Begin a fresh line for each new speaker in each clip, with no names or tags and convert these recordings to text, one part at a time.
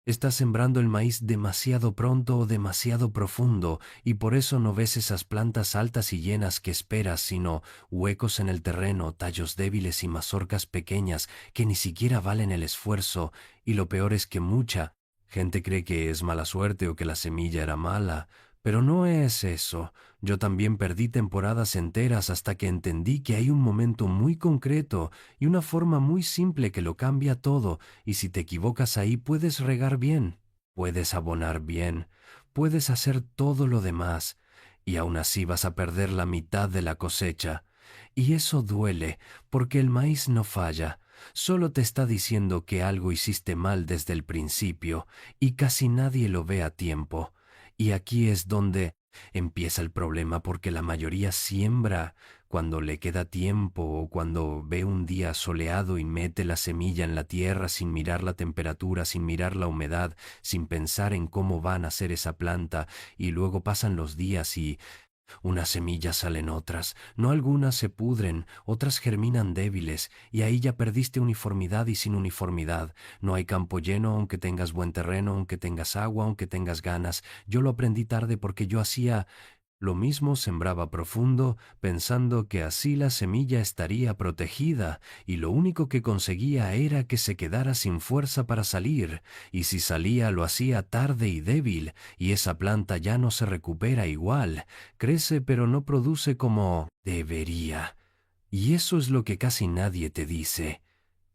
Estás sembrando el maíz demasiado pronto o demasiado profundo, y por eso no ves esas plantas altas y llenas que esperas, sino huecos en el terreno, tallos débiles y mazorcas pequeñas que ni siquiera valen el esfuerzo, y lo peor es que mucha gente cree que es mala suerte o que la semilla era mala, pero no es eso. Yo también perdí temporadas enteras hasta que entendí que hay un momento muy concreto y una forma muy simple que lo cambia todo, y si te equivocas ahí puedes regar bien, puedes abonar bien, puedes hacer todo lo demás, y aún así vas a perder la mitad de la cosecha. Y eso duele, porque el maíz no falla, solo te está diciendo que algo hiciste mal desde el principio, y casi nadie lo ve a tiempo. Y aquí es donde empieza el problema, porque la mayoría siembra cuando le queda tiempo o cuando ve un día soleado y mete la semilla en la tierra sin mirar la temperatura, sin mirar la humedad, sin pensar en cómo va a nacer esa planta, y luego pasan los días y unas semillas salen otras, no algunas se pudren, otras germinan débiles, y ahí ya perdiste uniformidad y sin uniformidad. No hay campo lleno aunque tengas buen terreno, aunque tengas agua, aunque tengas ganas. Yo lo aprendí tarde porque yo hacía lo mismo, sembraba profundo, pensando que así la semilla estaría protegida, y lo único que conseguía era que se quedara sin fuerza para salir, y si salía lo hacía tarde y débil, y esa planta ya no se recupera igual, crece pero no produce como debería. Y eso es lo que casi nadie te dice.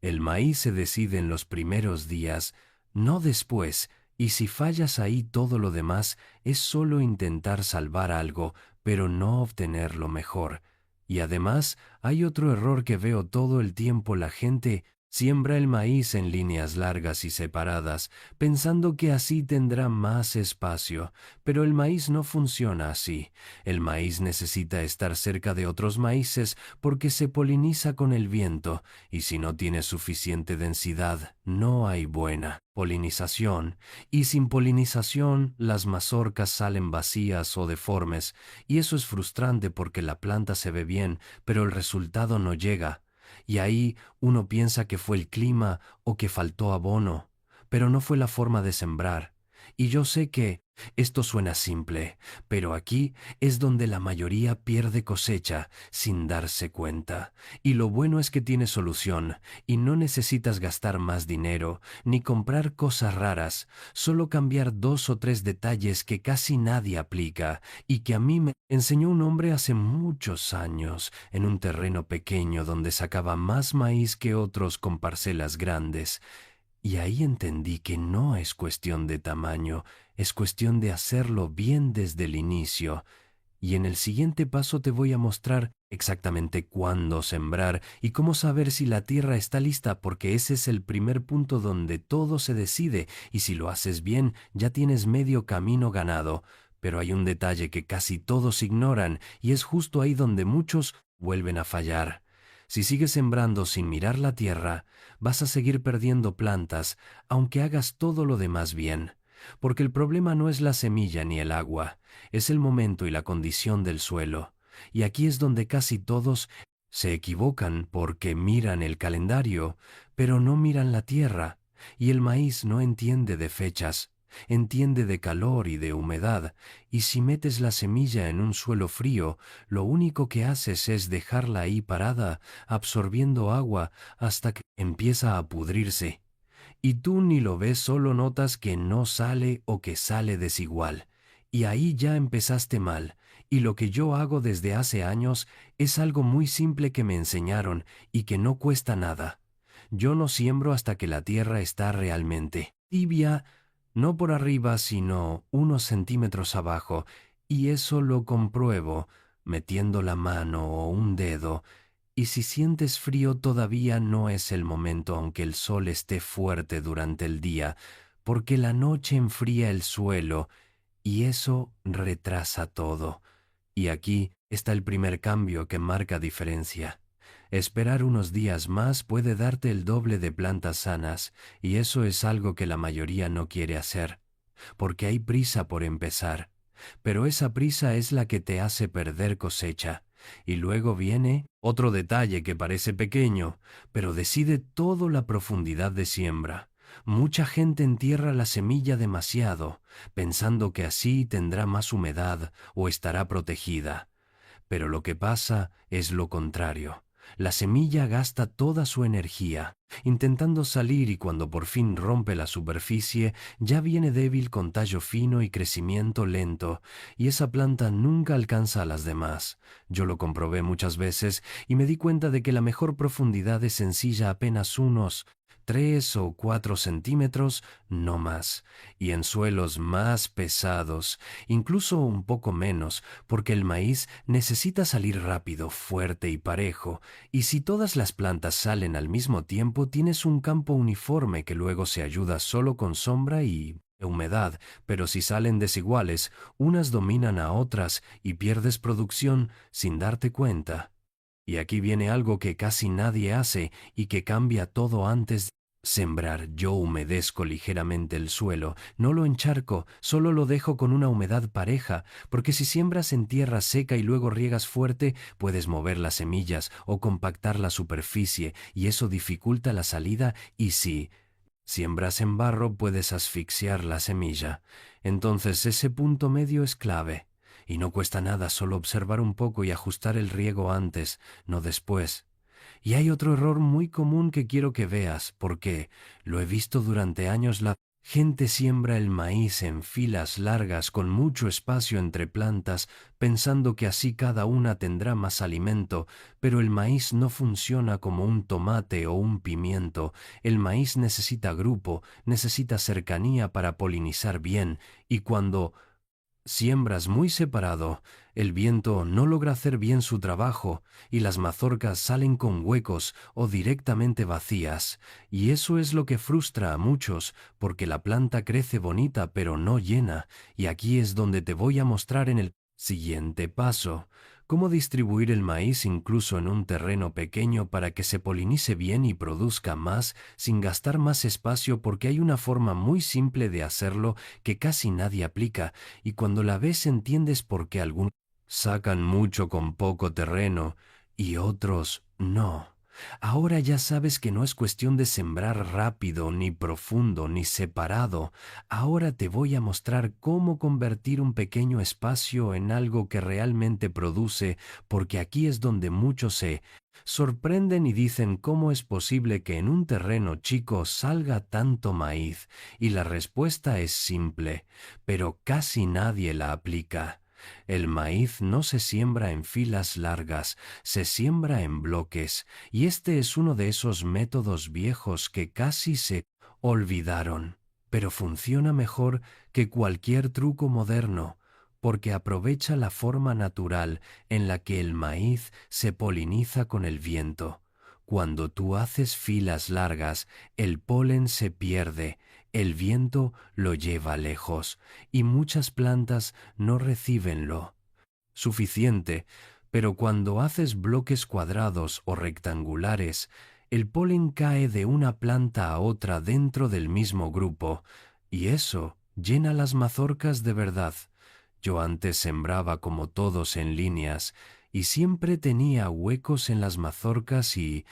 El maíz se decide en los primeros días, no después, y si fallas ahí todo lo demás es solo intentar salvar algo, pero no obtener lo mejor. Y además hay otro error que veo todo el tiempo: la gente siembra el maíz en líneas largas y separadas, pensando que así tendrá más espacio, pero el maíz no funciona así. El maíz necesita estar cerca de otros maíces porque se poliniza con el viento, y si no tiene suficiente densidad, no hay buena polinización, y sin polinización las mazorcas salen vacías o deformes, y eso es frustrante porque la planta se ve bien, pero el resultado no llega, y ahí uno piensa que fue el clima o que faltó abono, pero no fue la forma de sembrar. Y yo sé que esto suena simple, pero aquí es donde la mayoría pierde cosecha sin darse cuenta. Y lo bueno es que tiene solución, y no necesitas gastar más dinero ni comprar cosas raras, solo cambiar 2 o 3 detalles que casi nadie aplica y que a mí me enseñó un hombre hace muchos años en un terreno pequeño donde sacaba más maíz que otros con parcelas grandes. Y ahí entendí que no es cuestión de tamaño, es cuestión de hacerlo bien desde el inicio. Y en el siguiente paso te voy a mostrar exactamente cuándo sembrar y cómo saber si la tierra está lista, porque ese es el primer punto donde todo se decide, y si lo haces bien ya tienes medio camino ganado. Pero hay un detalle que casi todos ignoran, y es justo ahí donde muchos vuelven a fallar. Si sigues sembrando sin mirar la tierra, vas a seguir perdiendo plantas, aunque hagas todo lo demás bien. Porque el problema no es la semilla ni el agua, es el momento y la condición del suelo. Y aquí es donde casi todos se equivocan, porque miran el calendario, pero no miran la tierra. Y el maíz no entiende de fechas, entiende de calor y de humedad. Y si metes la semilla en un suelo frío, lo único que haces es dejarla ahí parada, absorbiendo agua hasta que empieza a pudrirse. Y tú ni lo ves, solo notas que no sale o que sale desigual. Y ahí ya empezaste mal. Y lo que yo hago desde hace años es algo muy simple que me enseñaron y que no cuesta nada. Yo no siembro hasta que la tierra está realmente tibia, no por arriba, sino unos centímetros abajo, y eso lo compruebo metiendo la mano o un dedo. Y si sientes frío, todavía no es el momento, aunque el sol esté fuerte durante el día, porque la noche enfría el suelo y eso retrasa todo. Y aquí está el primer cambio que marca diferencia. Esperar unos días más puede darte el doble de plantas sanas, y eso es algo que la mayoría no quiere hacer, porque hay prisa por empezar. Pero esa prisa es la que te hace perder cosecha. Y luego viene otro detalle que parece pequeño, pero decide toda la profundidad de siembra. Mucha gente entierra la semilla demasiado, pensando que así tendrá más humedad o estará protegida. Pero lo que pasa es lo contrario. La semilla gasta toda su energía, intentando salir y cuando por fin rompe la superficie, ya viene débil con tallo fino y crecimiento lento, y esa planta nunca alcanza a las demás. Yo lo comprobé muchas veces y me di cuenta de que la mejor profundidad es sencilla apenas unos 3 o 4 centímetros, no más, y en suelos más pesados, incluso un poco menos, porque el maíz necesita salir rápido, fuerte y parejo, y si todas las plantas salen al mismo tiempo, tienes un campo uniforme que luego se ayuda solo con sombra y humedad, pero si salen desiguales, unas dominan a otras y pierdes producción sin darte cuenta. Y aquí viene algo que casi nadie hace y que cambia todo antes de sembrar. Yo humedezco ligeramente el suelo, no lo encharco, solo lo dejo con una humedad pareja, porque si siembras en tierra seca y luego riegas fuerte, puedes mover las semillas o compactar la superficie, y eso dificulta la salida, y si siembras en barro, puedes asfixiar la semilla. Entonces ese punto medio es clave. Y no cuesta nada solo observar un poco y ajustar el riego antes, no después. Y hay otro error muy común que quiero que veas, porque lo he visto durante años. La gente siembra el maíz en filas largas con mucho espacio entre plantas, pensando que así cada una tendrá más alimento, pero el maíz no funciona como un tomate o un pimiento. El maíz necesita grupo, necesita cercanía para polinizar bien, y cuando siembras muy separado, el viento no logra hacer bien su trabajo y las mazorcas salen con huecos o directamente vacías, y eso es lo que frustra a muchos, porque la planta crece bonita pero no llena, y aquí es donde te voy a mostrar en el siguiente paso cómo distribuir el maíz incluso en un terreno pequeño para que se polinice bien y produzca más sin gastar más espacio, porque hay una forma muy simple de hacerlo que casi nadie aplica, y cuando la ves entiendes por qué algunos sacan mucho con poco terreno y otros no. Ahora ya sabes que no es cuestión de sembrar rápido, ni profundo, ni separado. Ahora te voy a mostrar cómo convertir un pequeño espacio en algo que realmente produce, porque aquí es donde muchos se sorprenden y dicen cómo es posible que en un terreno chico salga tanto maíz. Y la respuesta es simple, pero casi nadie la aplica. El maíz no se siembra en filas largas, se siembra en bloques, y este es uno de esos métodos viejos que casi se olvidaron, pero funciona mejor que cualquier truco moderno, porque aprovecha la forma natural en la que el maíz se poliniza con el viento. Cuando tú haces filas largas, el polen se pierde, el viento lo lleva lejos, y muchas plantas no reciben lo suficiente, pero cuando haces bloques cuadrados o rectangulares, el polen cae de una planta a otra dentro del mismo grupo, y eso llena las mazorcas de verdad. Yo antes sembraba como todos en líneas, y siempre tenía huecos en las mazorcas y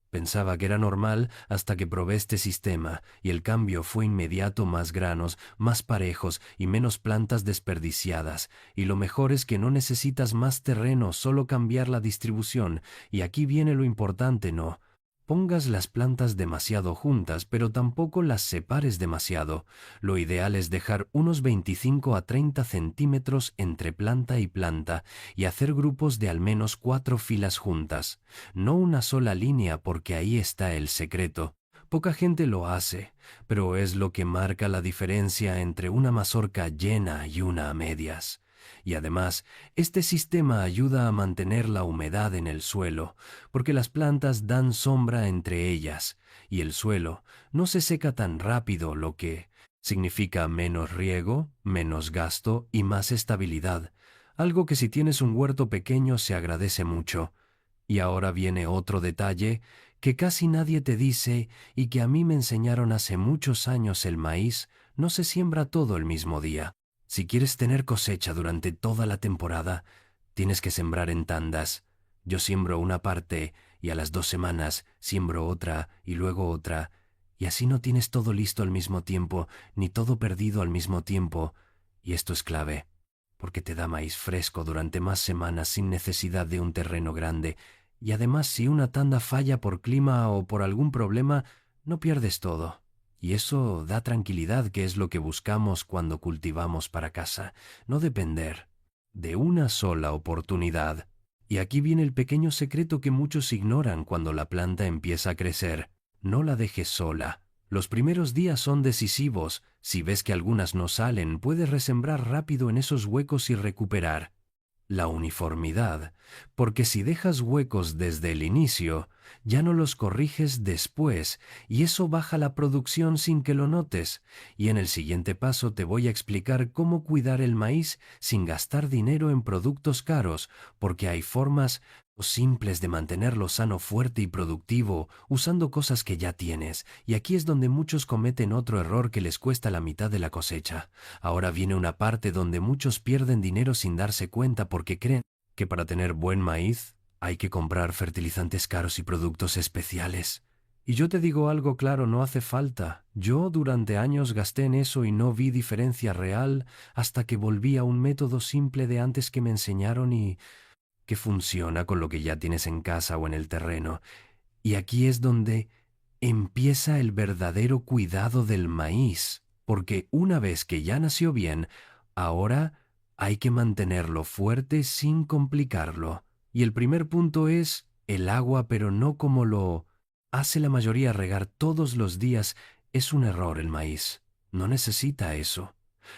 pensaba que era normal hasta que probé este sistema, y el cambio fue inmediato: más granos, más parejos y menos plantas desperdiciadas. Y lo mejor es que no necesitas más terreno, solo cambiar la distribución. Y aquí viene lo importante: no pongas las plantas demasiado juntas, pero tampoco las separes demasiado. Lo ideal es dejar unos 25 a 30 centímetros entre planta y planta y hacer grupos de al menos 4 filas juntas. No una sola línea, porque ahí está el secreto. Poca gente lo hace, pero es lo que marca la diferencia entre una mazorca llena y una a medias. Y además, este sistema ayuda a mantener la humedad en el suelo, porque las plantas dan sombra entre ellas, y el suelo no se seca tan rápido, lo que significa menos riego, menos gasto y más estabilidad, algo que si tienes un huerto pequeño se agradece mucho. Y ahora viene otro detalle que casi nadie te dice y que a mí me enseñaron hace muchos años: el maíz no se siembra todo el mismo día. Si quieres tener cosecha durante toda la temporada, tienes que sembrar en tandas. Yo siembro una parte y a las 2 semanas siembro otra y luego otra. Y así no tienes todo listo al mismo tiempo, ni todo perdido al mismo tiempo. Y esto es clave, porque te da maíz fresco durante más semanas sin necesidad de un terreno grande. Y además, si una tanda falla por clima o por algún problema, no pierdes todo. Y eso da tranquilidad, que es lo que buscamos cuando cultivamos para casa, no depender de una sola oportunidad. Y aquí viene el pequeño secreto que muchos ignoran cuando la planta empieza a crecer. No la dejes sola. Los primeros días son decisivos. Si ves que algunas no salen, puedes resembrar rápido en esos huecos y recuperar la uniformidad, porque si dejas huecos desde el inicio, ya no los corriges después, y eso baja la producción sin que lo notes. Y en el siguiente paso te voy a explicar cómo cuidar el maíz sin gastar dinero en productos caros, porque hay formas simples de mantenerlo sano, fuerte y productivo, usando cosas que ya tienes. Y aquí es donde muchos cometen otro error que les cuesta la mitad de la cosecha. Ahora viene una parte donde muchos pierden dinero sin darse cuenta, porque creen que para tener buen maíz hay que comprar fertilizantes caros y productos especiales. Y yo te digo algo claro, no hace falta. Yo durante años gasté en eso y no vi diferencia real hasta que volví a un método simple de antes que me enseñaron y que funciona con lo que ya tienes en casa o en el terreno. Y aquí es donde empieza el verdadero cuidado del maíz, porque una vez que ya nació bien, ahora hay que mantenerlo fuerte sin complicarlo. Y el primer punto es el agua, pero no como lo hace la mayoría. Regar todos los días es un error. El maíz no necesita eso.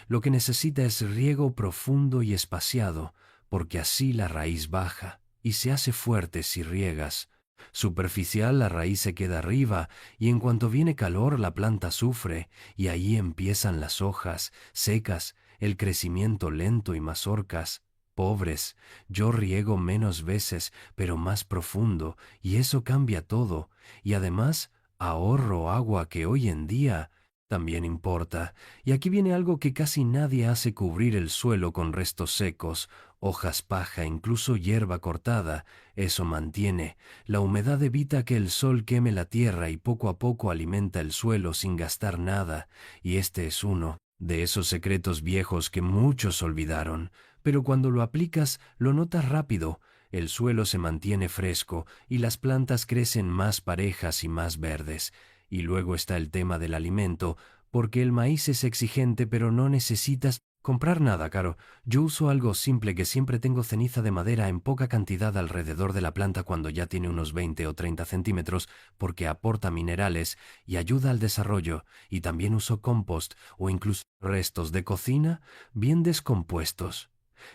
Lo que necesita es riego profundo y espaciado, porque así la raíz baja y se hace fuerte. Si riegas superficial, la raíz se queda arriba, y en cuanto viene calor la planta sufre, y ahí empiezan las hojas secas, el crecimiento lento y mazorcas pobres. Yo riego menos veces, pero más profundo, y eso cambia todo, y además ahorro agua, que hoy en día también importa. Y aquí viene algo que casi nadie hace: cubrir el suelo con restos secos, hojas, paja, incluso hierba cortada. Eso mantiene la humedad, evita que el sol queme la tierra y poco a poco alimenta el suelo sin gastar nada. Y este es uno de esos secretos viejos que muchos olvidaron, pero cuando lo aplicas lo notas rápido. El suelo se mantiene fresco y las plantas crecen más parejas y más verdes. Y luego está el tema del alimento, porque el maíz es exigente, pero no necesitas comprar nada caro. Yo uso algo simple, que siempre tengo ceniza de madera en poca cantidad alrededor de la planta cuando ya tiene unos 20 o 30 centímetros, porque aporta minerales y ayuda al desarrollo. Y también uso compost o incluso restos de cocina bien descompuestos.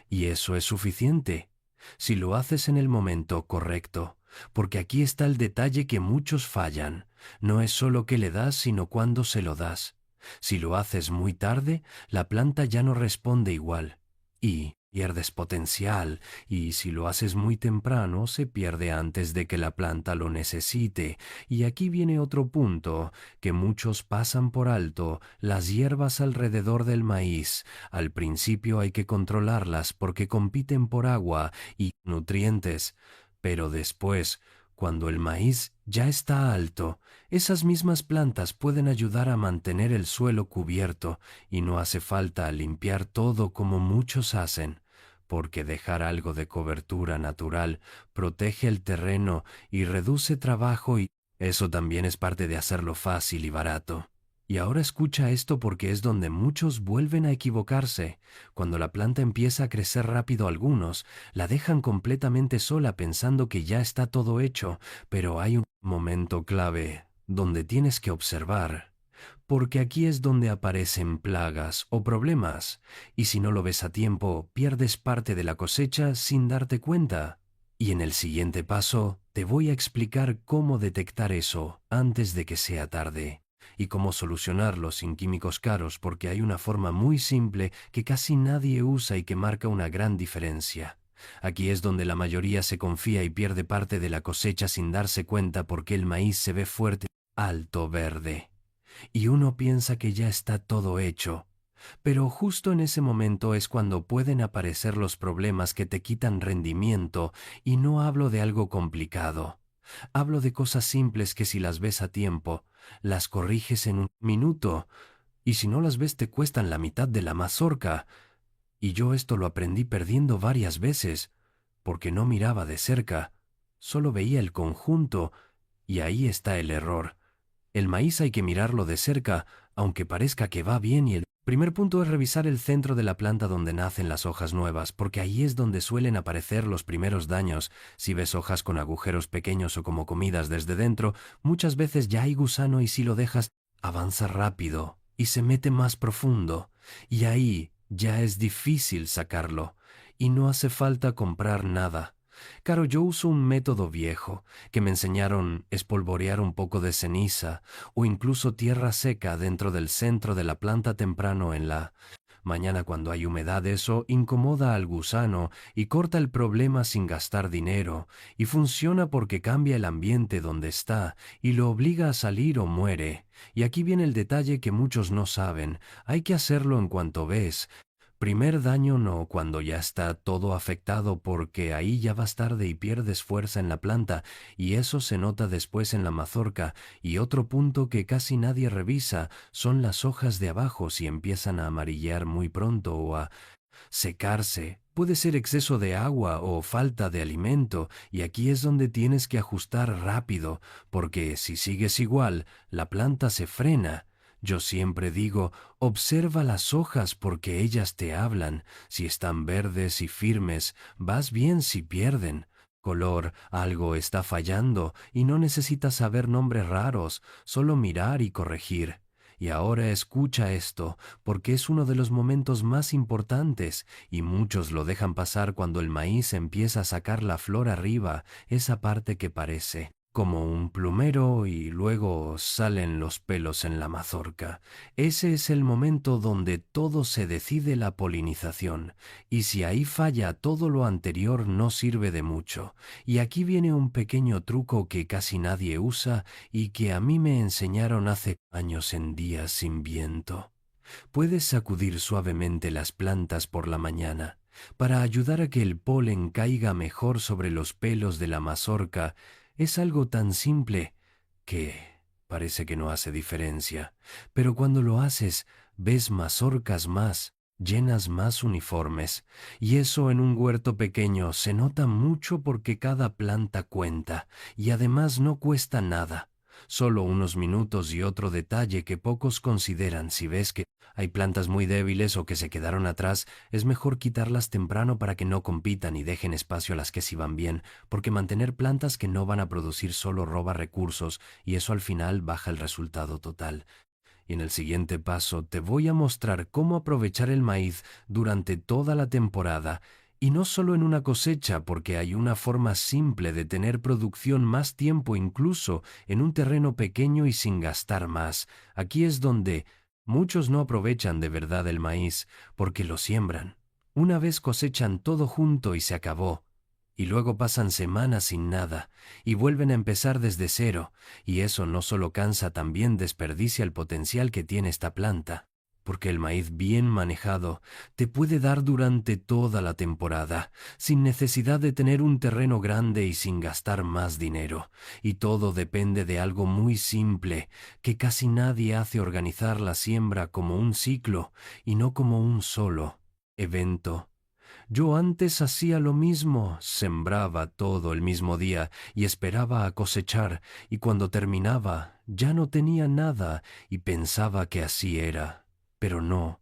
Y eso es suficiente, si lo haces en el momento correcto, porque aquí está el detalle que muchos fallan. No es solo qué le das, sino cuándo se lo das. Si lo haces muy tarde, la planta ya no responde igual y pierdes potencial, y si lo haces muy temprano, se pierde antes de que la planta lo necesite. Y aquí viene otro punto que muchos pasan por alto: las hierbas alrededor del maíz. Al principio hay que controlarlas porque compiten por agua y nutrientes, pero después, cuando el maíz ya está alto, esas mismas plantas pueden ayudar a mantener el suelo cubierto, y no hace falta limpiar todo como muchos hacen, porque dejar algo de cobertura natural protege el terreno y reduce trabajo, y eso también es parte de hacerlo fácil y barato. Y ahora escucha esto, porque es donde muchos vuelven a equivocarse. Cuando la planta empieza a crecer rápido, algunos la dejan completamente sola pensando que ya está todo hecho, pero hay un momento clave donde tienes que observar, porque aquí es donde aparecen plagas o problemas, y si no lo ves a tiempo, pierdes parte de la cosecha sin darte cuenta. Y en el siguiente paso te voy a explicar cómo detectar eso antes de que sea tarde, y cómo solucionarlo sin químicos caros, porque hay una forma muy simple que casi nadie usa y que marca una gran diferencia. Aquí es donde la mayoría se confía y pierde parte de la cosecha sin darse cuenta, porque el maíz se ve fuerte, alto, verde, y uno piensa que ya está todo hecho. Pero justo en ese momento es cuando pueden aparecer los problemas que te quitan rendimiento, y no hablo de algo complicado. Hablo de cosas simples que si las ves a tiempo, las corriges en un minuto, y si no las ves te cuestan la mitad de la mazorca. Y yo esto lo aprendí perdiendo varias veces, porque no miraba de cerca, solo veía el conjunto, y ahí está el error. El maíz hay que mirarlo de cerca, aunque parezca que va bien, y el primer punto es revisar el centro de la planta donde nacen las hojas nuevas, porque ahí es donde suelen aparecer los primeros daños. Si ves hojas con agujeros pequeños o como comidas desde dentro, muchas veces ya hay gusano y si lo dejas, avanza rápido y se mete más profundo, y ahí ya es difícil sacarlo, y no hace falta comprar nada. Claro, yo uso un método viejo que me enseñaron espolvorear un poco de ceniza o incluso tierra seca dentro del centro de la planta temprano en la mañana cuando hay humedad. Eso incomoda al gusano y corta el problema sin gastar dinero, y funciona porque cambia el ambiente donde está y lo obliga a salir o muere. Y aquí viene el detalle que muchos no saben: hay que hacerlo en cuanto ves. Primer daño no cuando ya está todo afectado, porque ahí ya vas tarde y pierdes fuerza en la planta, y eso se nota después en la mazorca. Y otro punto que casi nadie revisa son las hojas de abajo, si empiezan a amarillear muy pronto o a secarse. Puede ser exceso de agua o falta de alimento, y aquí es donde tienes que ajustar rápido, porque si sigues igual, la planta se frena. Yo siempre digo, observa las hojas porque ellas te hablan. Si están verdes y firmes, vas bien; si pierden color, algo está fallando, y no necesitas saber nombres raros, solo mirar y corregir. Y ahora escucha esto, porque es uno de los momentos más importantes, y muchos lo dejan pasar cuando el maíz empieza a sacar la flor arriba, esa parte que parece como un plumero y luego salen los pelos en la mazorca. Ese es el momento donde todo se decide: la polinización, y si ahí falla todo lo anterior no sirve de mucho. Y aquí viene un pequeño truco que casi nadie usa y que a mí me enseñaron hace años en días sin viento. Puedes sacudir suavemente las plantas por la mañana para ayudar a que el polen caiga mejor sobre los pelos de la mazorca. Es algo tan simple que parece que no hace diferencia, pero cuando lo haces ves mazorcas más llenas, más uniformes, y eso en un huerto pequeño se nota mucho porque cada planta cuenta, y además no cuesta nada. Solo unos minutos. Y otro detalle que pocos consideran: si ves que hay plantas muy débiles o que se quedaron atrás, es mejor quitarlas temprano para que no compitan y dejen espacio a las que sí van bien, porque mantener plantas que no van a producir solo roba recursos, y eso al final baja el resultado total. Y en el siguiente paso te voy a mostrar cómo aprovechar el maíz durante toda la temporada, y no solo en una cosecha, porque hay una forma simple de tener producción más tiempo, incluso en un terreno pequeño y sin gastar más. Aquí es donde muchos no aprovechan de verdad el maíz, porque lo siembran. Una vez cosechan todo junto y se acabó, y luego pasan semanas sin nada, y vuelven a empezar desde cero, y eso no solo cansa, también desperdicia el potencial que tiene esta planta, porque el maíz bien manejado te puede dar durante toda la temporada, sin necesidad de tener un terreno grande y sin gastar más dinero. Y todo depende de algo muy simple, que casi nadie hace: organizar la siembra como un ciclo y no como un solo evento. Yo antes hacía lo mismo: sembraba todo el mismo día y esperaba a cosechar, y cuando terminaba ya no tenía nada y pensaba que así era. Pero no.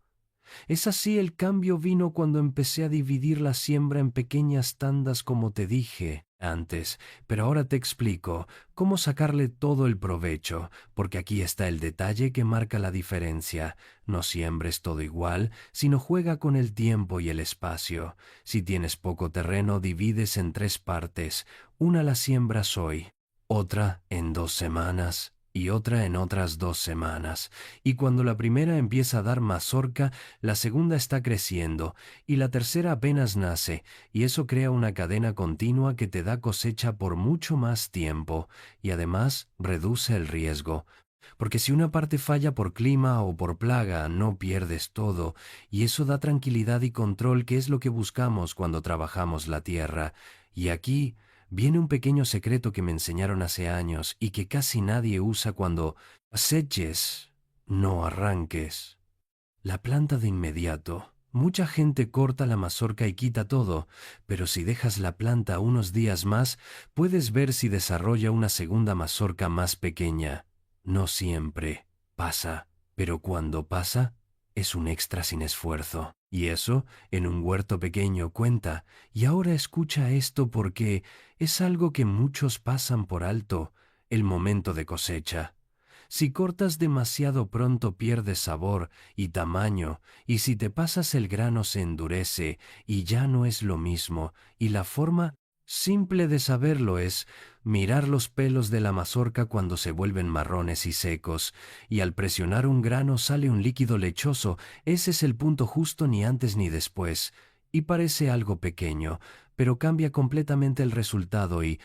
Es así. El cambio vino cuando empecé a dividir la siembra en pequeñas tandas, como te dije antes, pero ahora te explico cómo sacarle todo el provecho, porque aquí está el detalle que marca la diferencia. No siembres todo igual, sino juega con el tiempo y el espacio. Si tienes poco terreno, divides en 3 partes. Una la siembras hoy, otra en 2 semanas y otra en otras 2 semanas. Y cuando la primera empieza a dar mazorca, la segunda está creciendo y la tercera apenas nace, y eso crea una cadena continua que te da cosecha por mucho más tiempo, y además reduce el riesgo. Porque si una parte falla por clima o por plaga, no pierdes todo, y eso da tranquilidad y control, que es lo que buscamos cuando trabajamos la tierra. Y aquí viene un pequeño secreto que me enseñaron hace años y que casi nadie usa cuando coseches, no arranques. La planta de inmediato. Mucha gente corta la mazorca y quita todo, pero si dejas la planta unos días más, puedes ver si desarrolla una segunda mazorca más pequeña. No siempre pasa, pero cuando pasa, es un extra sin esfuerzo. Y eso, en un huerto pequeño, cuenta. Y ahora escucha esto porque es algo que muchos pasan por alto, el momento de cosecha. Si cortas demasiado pronto pierdes sabor y tamaño, y si te pasas el grano se endurece y ya no es lo mismo, y la forma simple de saberlo es mirar los pelos de la mazorca cuando se vuelven marrones y secos, y al presionar un grano sale un líquido lechoso. Ese es el punto justo, ni antes ni después, y parece algo pequeño, pero cambia completamente el resultado y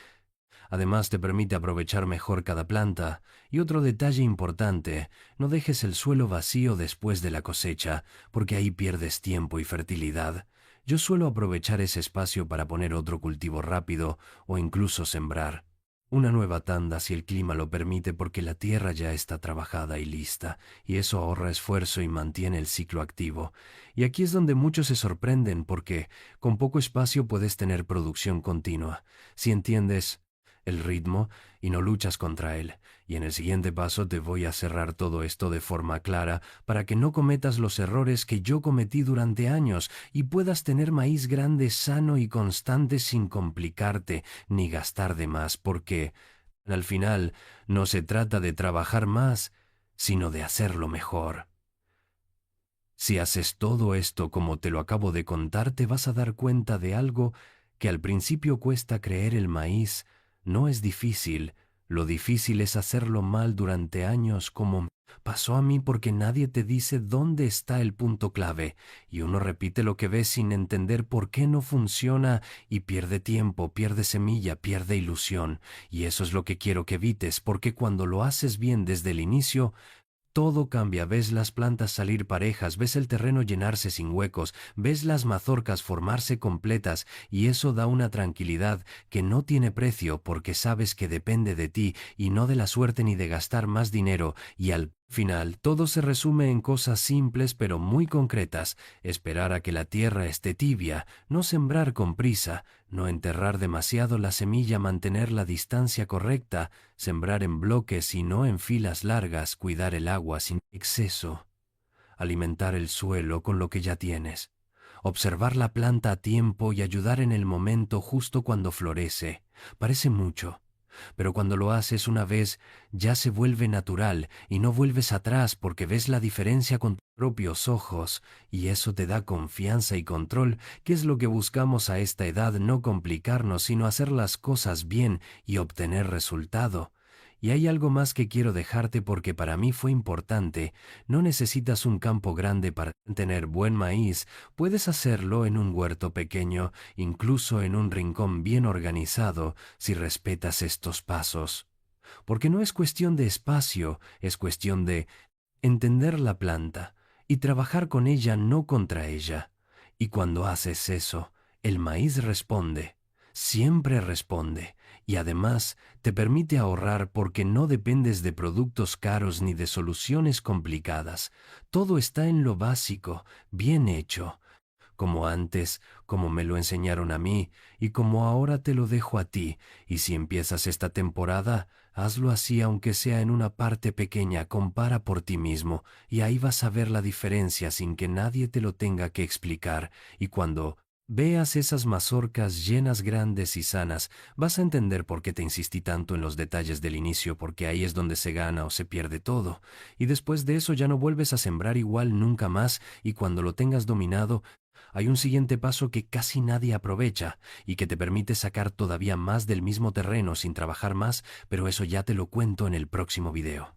además te permite aprovechar mejor cada planta. Y otro detalle importante, no dejes el suelo vacío después de la cosecha, porque ahí pierdes tiempo y fertilidad. Yo suelo aprovechar ese espacio para poner otro cultivo rápido o incluso sembrar una nueva tanda si el clima lo permite, porque la tierra ya está trabajada y lista, y eso ahorra esfuerzo y mantiene el ciclo activo. Y aquí es donde muchos se sorprenden, porque con poco espacio puedes tener producción continua, si entiendes el ritmo y no luchas contra él. Y en el siguiente paso te voy a cerrar todo esto de forma clara para que no cometas los errores que yo cometí durante años y puedas tener maíz grande, sano y constante sin complicarte ni gastar de más, porque al final no se trata de trabajar más, sino de hacerlo mejor. Si haces todo esto como te lo acabo de contar, te vas a dar cuenta de algo que al principio cuesta creer. El maíz no es difícil, lo difícil es hacerlo mal durante años, como pasó a mí, porque nadie te dice dónde está el punto clave, y uno repite lo que ve sin entender por qué no funciona y pierde tiempo, pierde semilla, pierde ilusión. Y eso es lo que quiero que evites, porque cuando lo haces bien desde el inicio, todo cambia. Ves las plantas salir parejas, ves el terreno llenarse sin huecos, ves las mazorcas formarse completas, y eso da una tranquilidad que no tiene precio, porque sabes que depende de ti y no de la suerte ni de gastar más dinero. Y al final todo se resume en cosas simples pero muy concretas: esperar a que la tierra esté tibia, no sembrar con prisa, no enterrar demasiado la semilla, mantener la distancia correcta, sembrar en bloques y no en filas largas, cuidar el agua sin exceso, alimentar el suelo con lo que ya tienes, observar la planta a tiempo y ayudar en el momento justo cuando florece. Parece mucho, pero cuando lo haces una vez ya se vuelve natural y no vuelves atrás, porque ves la diferencia con tus propios ojos, y eso te da confianza y control, que es lo que buscamos a esta edad: no complicarnos, sino hacer las cosas bien y obtener resultado. Y hay algo más que quiero dejarte, porque para mí fue importante. No necesitas un campo grande para tener buen maíz. Puedes hacerlo en un huerto pequeño, incluso en un rincón bien organizado, si respetas estos pasos. Porque no es cuestión de espacio, es cuestión de entender la planta y trabajar con ella, no contra ella. Y cuando haces eso, el maíz responde, siempre responde, y además te permite ahorrar, porque no dependes de productos caros ni de soluciones complicadas. Todo está en lo básico, bien hecho, como antes, como me lo enseñaron a mí, y como ahora te lo dejo a ti. Y si empiezas esta temporada, hazlo así, aunque sea en una parte pequeña. Compara por ti mismo, y ahí vas a ver la diferencia sin que nadie te lo tenga que explicar. Y cuando veas esas mazorcas llenas, grandes y sanas, vas a entender por qué te insistí tanto en los detalles del inicio, porque ahí es donde se gana o se pierde todo. Y después de eso ya no vuelves a sembrar igual nunca más, y cuando lo tengas dominado, hay un siguiente paso que casi nadie aprovecha y que te permite sacar todavía más del mismo terreno sin trabajar más, pero eso ya te lo cuento en el próximo video.